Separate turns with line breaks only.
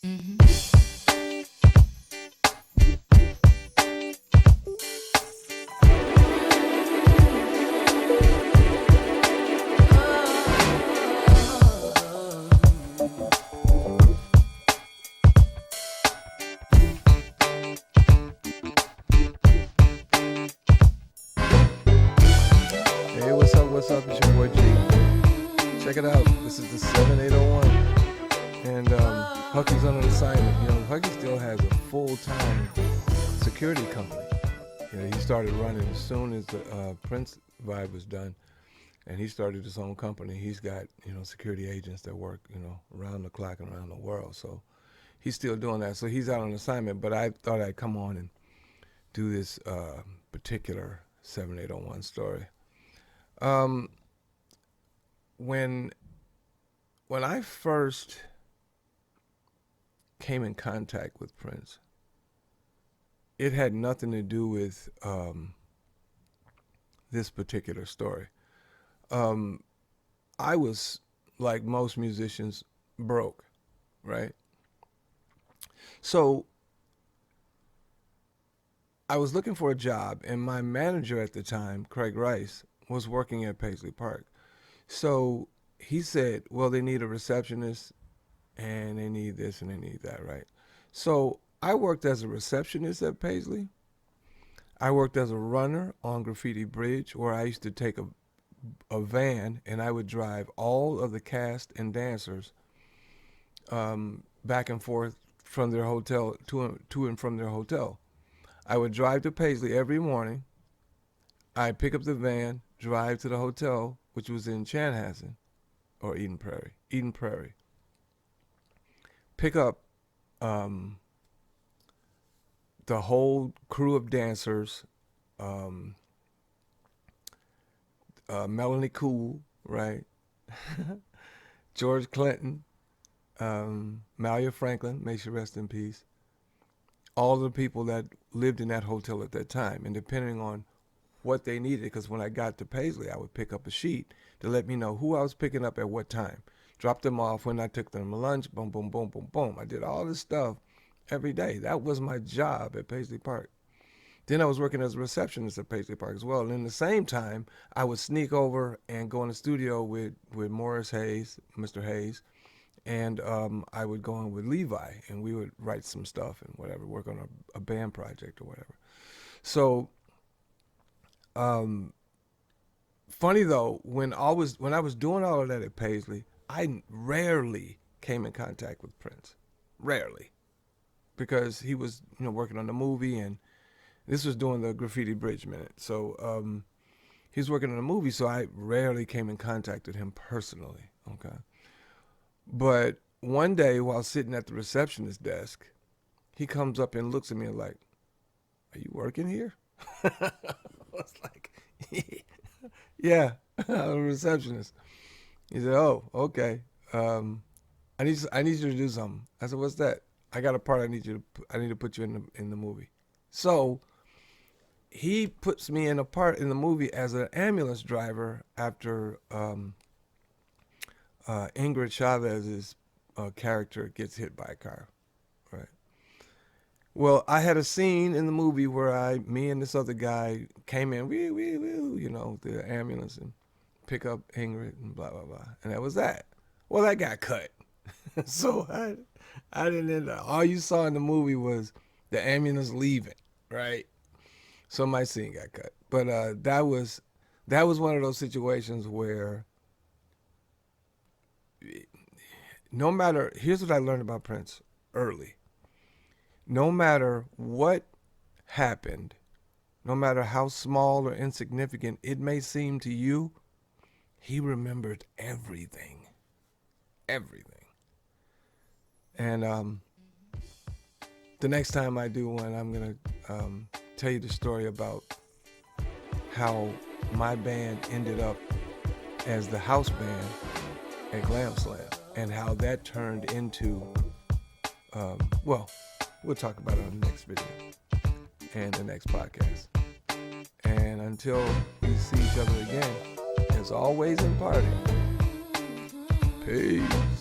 Hey, what's up? It's your boy G. Check it out. This is the 7801. And Hucky's on an assignment. You know, Hucky still has a full-time security company. You know, he started running as soon as the Prince vibe was done. And he started his own company. He's got, you know, security agents that work, you know, around the clock and around the world. So he's still doing that. So he's out on assignment. But I thought I'd come on and do this particular 7801 story. When I first came in contact with Prince, it had nothing to do with this particular story. I was, like most musicians, broke, right? So I was looking for a job, and my manager at the time, Craig Rice, was working at Paisley Park. So he said, well, they need a receptionist, and they need this, and they need that, right? So I worked as a receptionist at Paisley. I worked as a runner on Graffiti Bridge, where I used to take a van, and I would drive all of the cast and dancers back and forth from their hotel to and from their hotel. I would drive to Paisley every morning. I'd pick up the van, drive to the hotel, which was in Chanhassen, or Eden Prairie. Pick up the whole crew of dancers, Melanie Cool, right? George Clinton, Malia Franklin, may she rest in peace. All the people that lived in that hotel at that time, and depending on what they needed, because when I got to Paisley, I would pick up a sheet to let me know who I was picking up at what time. Drop them off when I took them to lunch, boom, boom, boom, boom, boom. I did all this stuff every day. That was my job at Paisley Park. Then I was working as a receptionist at Paisley Park as well. And in the same time, I would sneak over and go in the studio with Morris Hayes, Mr. Hayes, and I would go in with Levi, and we would write some stuff and whatever, work on a band project or whatever. So, funny though, when I was doing all of that at Paisley, I rarely came in contact with Prince, rarely, because he was, you know, working on the movie, and this was during the Graffiti Bridge minute. So he was working on a movie, so I rarely came in contact with him personally. Okay, but one day while sitting at the receptionist desk, he comes up and looks at me like, "Are you working here?" I was like, "Yeah, I'm a receptionist." He said, "Oh, okay. I need you to do something." I said, "What's that?" "I got a part. I need to put you in the movie." So he puts me in a part in the movie as an ambulance driver after Ingrid Chavez's character gets hit by a car. Right. Well, I had a scene in the movie where me and this other guy came in, you know, the ambulance, and pick up Ingrid and blah, blah, blah. And that was that. Well, that got cut. So I didn't end up, all you saw in the movie was the ambulance leaving, right? So my scene got cut. But that was one of those situations where no matter, here's what I learned about Prince early. No matter what happened, no matter how small or insignificant it may seem to you, he remembered everything. Everything. And the next time I do one, I'm going to tell you the story about how my band ended up as the house band at Glam Slam, and how that turned into, well, we'll talk about it on the next video and the next podcast. And until we see each other again, as always in party, peace.